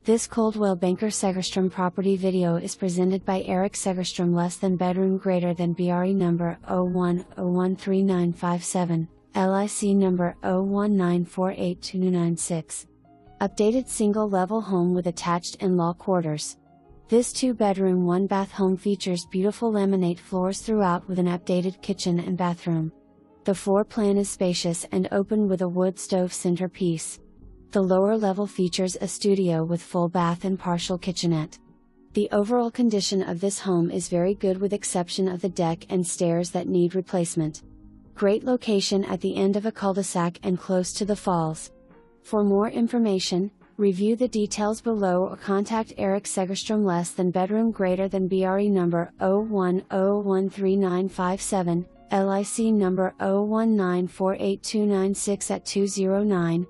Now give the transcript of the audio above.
This Coldwell Banker Segerstrom property video is presented by Erik Segerstrom less than bedroom greater than BRE number 01013957, LIC number 019482296. Updated single-level home with attached in-law quarters. This 2-bedroom 1-bath home features beautiful laminate floors throughout with an updated kitchen and bathroom. The floor plan is spacious and open with a wood stove centerpiece. The lower level features a studio with full bath and partial kitchenette. The overall condition of this home is very good with exception of the deck and stairs that need replacement. Great location at the end of a cul-de-sac and close to the falls. For more information, review the details below or contact Erik Segerstrom less than bedroom greater than BRE number 0101397, LIC number 019482296 at 209-770-4246.